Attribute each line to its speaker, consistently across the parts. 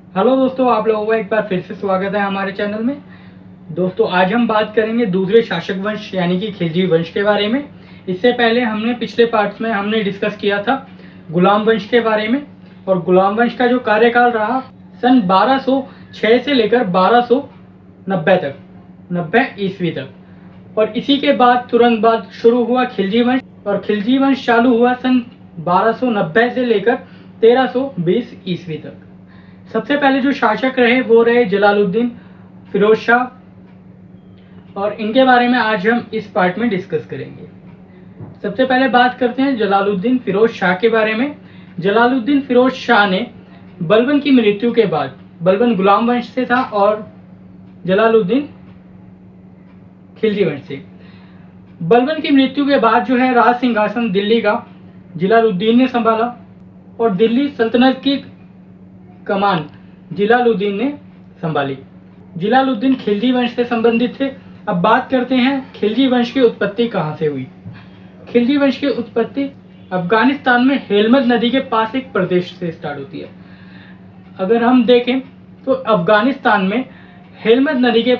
Speaker 1: Hello दोस्तों, आप लोगों का एक बार फिर से स्वागत है हमारे चैनल में। दोस्तों, आज हम बात करेंगे दूसरे शासक वंश यानी कि खिलजी वंश के बारे में। इससे पहले हमने पिछले पार्ट्स में हमने डिस्कस किया था गुलाम वंश के बारे में, और गुलाम वंश का जो कार्यकाल रहा सन 1206 से लेकर 1290 तक, 90 ईस्वी तक। और इसी के बाद तुरंत बाद शुरू हुआ खिलजी वंश, और खिलजी वंश चालू हुआ सन 1290 से लेकर 1320 ईस्वी तक। सबसे पहले जो शासक रहे वो रहे जलालुद्दीन फिरोज शाह, और इनके बारे में आज हम इस पार्ट में डिस्कस करेंगे। सबसे पहले बात करते हैं जलालुद्दीन फिरोज शाह के बारे में। जलालुद्दीन फिरोज शाह ने बलबन की मृत्यु के बाद, बलबन गुलाम वंश से था और जलालुद्दीन खिलजी वंश से, बलबन की मृत्यु के बाद जो है राज सिंहासन दिल्ली का जलालुद्दीन ने संभाला, और दिल्ली सल्तनत की कमान जलालुद्दीन ने संभाली। जलालुद्दीन खिलजी वंश से संबंधित थे। अब बात करते हैं खिलजी वंश की उत्पत्ति कहाँ से हुई। खिलजी वंश की उत्पत्ति अफगानिस्तान में हेलमंद नदी के पास एक प्रदेश से स्टार्ट होती है। अगर हम देखें तो अफगानिस्तान में हेलमंद नदी के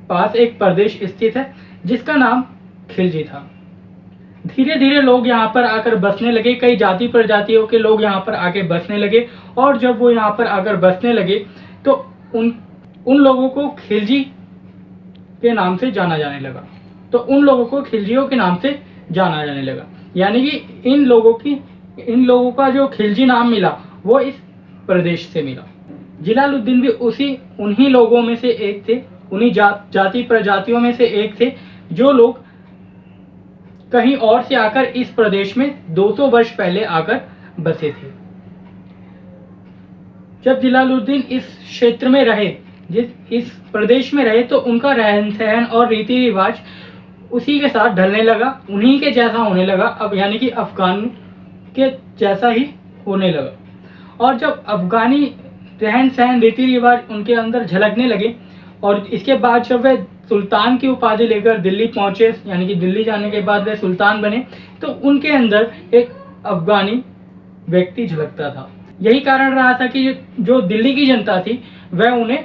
Speaker 1: पास एक प्रदेश स्थित है जिसका नाम खिलजी था। धीरे धीरे लोग यहाँ पर आकर बसने लगे, कई जाति प्रजातियों के लोग यहाँ पर आके बसने लगे, और जब वो यहाँ पर आकर बसने लगे तो उन लोगों को खिलजी के नाम से जाना जाने लगा। तो उन लोगों को खिलजियों के नाम से जाना जाने लगा, यानी कि इन लोगों का जो खिलजी नाम मिला वो इस प्रदेश से मिला। जलालुद्दीन भी उन्हीं लोगों में से एक थे, उन्हीं जाति प्रजातियों में से एक थे जो लोग कहीं और से आकर इस प्रदेश में 200 वर्ष पहले आकर बसे थे। जब जलालुद्दीन इस क्षेत्र में रहे, इस प्रदेश में रहे, तो उनका रहन सहन और रीति रिवाज उसी के साथ ढलने लगा, उन्हीं के जैसा होने लगा। अब यानी कि अफगान के जैसा ही होने लगा। और जब अफगानी रहन सहन रीति रिवाज उनके अंदर झलकने लगे, और इसके बाद जब वे सुल्तान की उपाधि लेकर दिल्ली पहुंचे, यानी कि दिल्ली जाने के बाद वे सुल्तान बने, तो उनके अंदर एक अफगानी व्यक्ति झलकता था। यही कारण रहा था कि जो दिल्ली की जनता थी वह उन्हें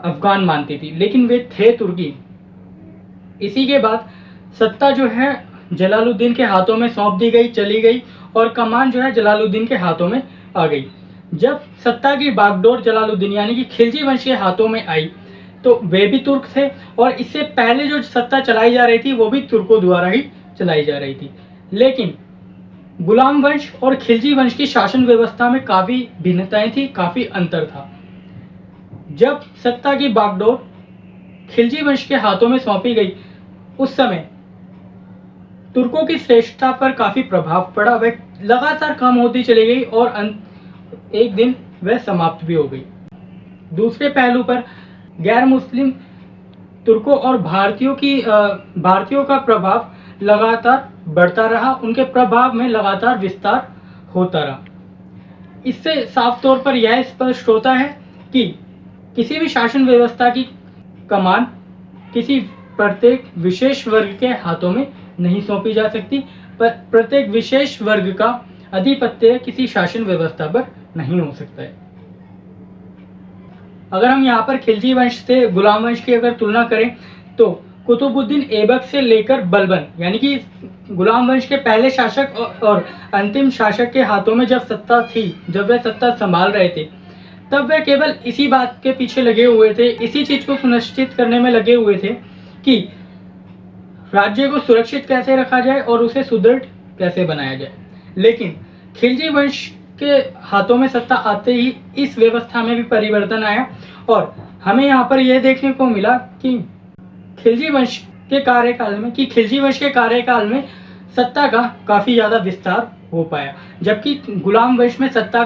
Speaker 1: अफगान मानती थी, लेकिन वे थे तुर्की। इसी के बाद सत्ता जो है जलालुद्दीन के हाथों में सौंप दी गई, चली गई, और कमान जो है जलालुद्दीन के हाथों में आ गई। जब सत्ता की बागडोर जलालुद्दीन यानी कि खिलजी वंश के हाथों में आई तो वे भी तुर्क थे, और इससे पहले जो सत्ता चलाई जा रही थी वो भी तुर्कों द्वारा ही चलाई जा रही थी। लेकिन गुलाम वंश और खिलजी वंश की शासन व्यवस्था में काफी भिन्नताएं थी, काफी अंतर था। जब सत्ता की बागडोर खिलजी वंश के हाथों में सौंपी गई, उस समय तुर्कों की श्रेष्ठता पर काफी प्रभाव पड़ा। वह लगातार कम होती चली गई और एक दिन वह समाप्त भी हो गई। दूसरे पहलू पर गैर मुस्लिम तुर्कों और भारतीयों का प्रभाव लगातार बढ़ता रहा, उनके प्रभाव में लगातार विस्तार होता रहा। इससे साफ तौर पर यह स्पष्ट होता है कि किसी भी शासन व्यवस्था की कमान किसी प्रत्येक विशेष वर्ग के हाथों में नहीं सौंपी जा सकती, पर प्रत्येक विशेष वर्ग का आधिपत्य किसी शासन व्यवस्था पर नहीं हो सकता है। अगर हम यहाँ पर खिलजी वंश से गुलाम वंश की अगर तुलना करें तो कुतुबुद्दीन ऐबक से लेकर बलबन यानी कि गुलाम वंश के पहले शासक और अंतिम शासक के हाथों में जब सत्ता थी, जब वे सत्ता संभाल रहे थे, तब वे केवल इसी बात के पीछे लगे हुए थे, इसी चीज को सुनिश्चित करने में लगे हुए थे कि राज्य को सुरक्षित कैसे रखा जाए और उसे सुदृढ़ कैसे बनाया जाए। लेकिन खिलजी वंश के हाथों में सत्ता आते ही इस व्यवस्था में भी परिवर्तन आया, और हमें यहाँ पर यह देखने को मिला कि खिलजी वंश के कार्यकाल में सत्ता का काफी ज्यादा विस्तार हो पाया, जबकि गुलाम वंश में सत्ता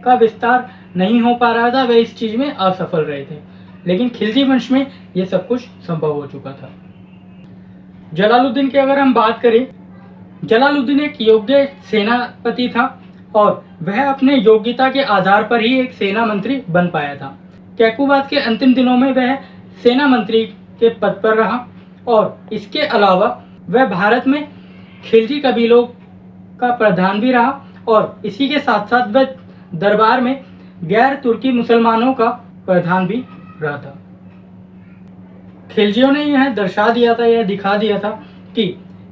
Speaker 1: का विस्तार नहीं हो पा रहा था, वे इस चीज में असफल रहे थे। लेकिन खिलजी वंश में यह सब कुछ संभव हो चुका था। जलालुद्दीन की अगर हम बात करें, जलालुद्दीन एक योग्य सेनापति था, और वह अपने योग्यता के आधार पर ही एक सेना मंत्री बन पाया था। कैकुबाद के अंतिम दिनों में वह सेना मंत्री के पद पर रहा, और इसके अलावा वह भारत में खिलजी कबीलों का प्रधान भी रहा, और इसी के साथ साथ वह दरबार में गैर तुर्की मुसलमानों का प्रधान भी रहा था। खिलजियों ने यह दर्शा दिया था, यह दिखा दिया था कि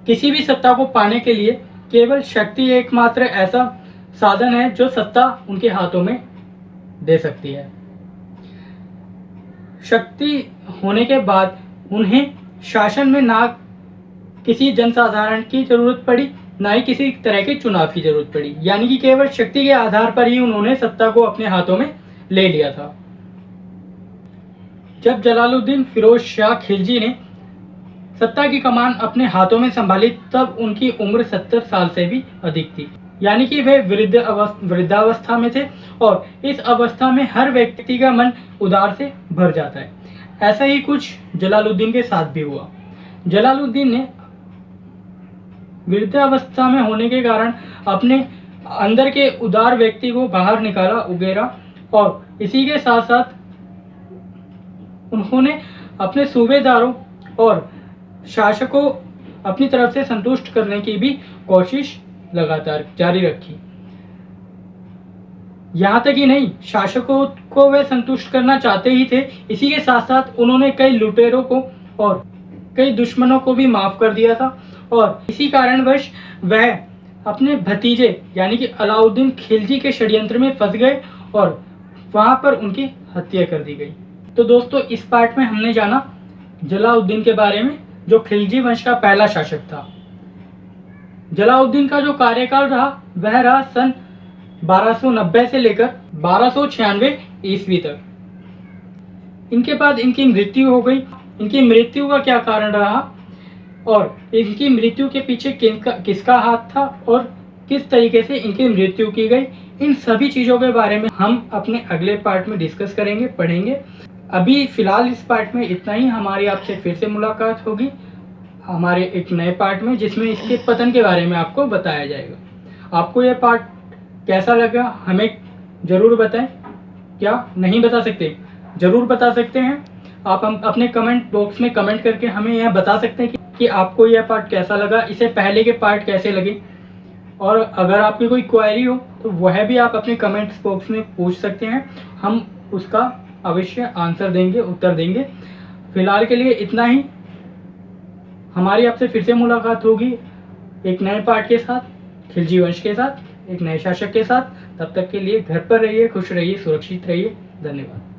Speaker 1: किसी भी सत्ता को पाने के लिए केवल शक्ति एकमात्र ऐसा साधन है जो सत्ता उनके हाथों में दे सकती है। शक्ति होने के बाद उन्हें शासन में ना किसी जनसाधारण की जरूरत पड़ी, ना ही किसी तरह के चुनाव की जरूरत पड़ी, यानी कि केवल शक्ति के आधार पर ही उन्होंने सत्ता को अपने हाथों में ले लिया था। जब जलालुद्दीन फिरोज शाह खिलजी ने सत्ता की कमान अपने हाथों में संभाली तब उनकी उम्र 70 साल से भी अधिक थी, यानी कि वे वृद्धावस्था में थे और इस अवस्था में हर व्यक्ति का मन उदार से भर जाता है। ऐसा ही कुछ जलालुद्दीन के साथ भी हुआ। जलालुद्दीन ने वृद्धावस्था में होने के कारण अपने अंदर के उदार व्यक्ति को बाहर निकाला, उगेरा, और इसी के साथ साथ उन्होंने अपने सूबेदारों और शासकों अपनी तरफ से संतुष्ट करने की भी कोशिश लगातार जारी रखी। यहाँ तक ही नहीं, शासकों को वे संतुष्ट करना चाहते ही थे, इसी के साथ साथ उन्होंने कई लुटेरों को और कई दुश्मनों को भी माफ कर दिया था और इसी कारणवश वह अपने भतीजे यानी कि अलाउद्दीन खिलजी के षड्यंत्र में फंस गए और वहां पर उनकी हत्या कर दी गई। तो दोस्तों, इस पार्ट में हमने जाना जलालुद्दीन के बारे में, जो खिलजी वंश का पहला शासक था। जलालुद्दीन का जो कार्यकाल रहा वह रहा सन 1290 से लेकर 1296 ईस्वी तक। इनके बाद इनकी मृत्यु हो गई। इनकी मृत्यु का क्या कारण रहा और इनकी मृत्यु के पीछे किसका हाथ था और किस तरीके से इनकी मृत्यु की गई, इन सभी चीज़ों के बारे में हम अपने अगले पार्ट में डिस्कस करेंगे, पढ़ेंगे। अभी फिलहाल इस पार्ट में इतना ही। हमारी आपसे फिर से मुलाकात होगी हमारे एक नए पार्ट में, जिसमें इसके पतन के बारे में आपको बताया जाएगा। आपको यह पार्ट कैसा लगा हमें ज़रूर बताएं। क्या नहीं बता सकते? ज़रूर बता सकते हैं आप। हम अपने कमेंट बॉक्स में कमेंट करके हमें यह बता सकते हैं कि आपको यह पार्ट कैसा लगा, इससे पहले के पार्ट कैसे लगे। और अगर आपकी कोई क्वेरी हो तो वह भी आप अपने कमेंट्स बॉक्स में पूछ सकते हैं, हम उसका अवश्य आंसर देंगे, उत्तर देंगे। फिलहाल के लिए इतना ही। हमारी आपसे फिर से मुलाकात होगी एक नए पार्ट के साथ, खिलजी वंश के साथ, एक नए शासक के साथ। तब तक के लिए घर पर रहिए, खुश रहिए, सुरक्षित रहिए। धन्यवाद।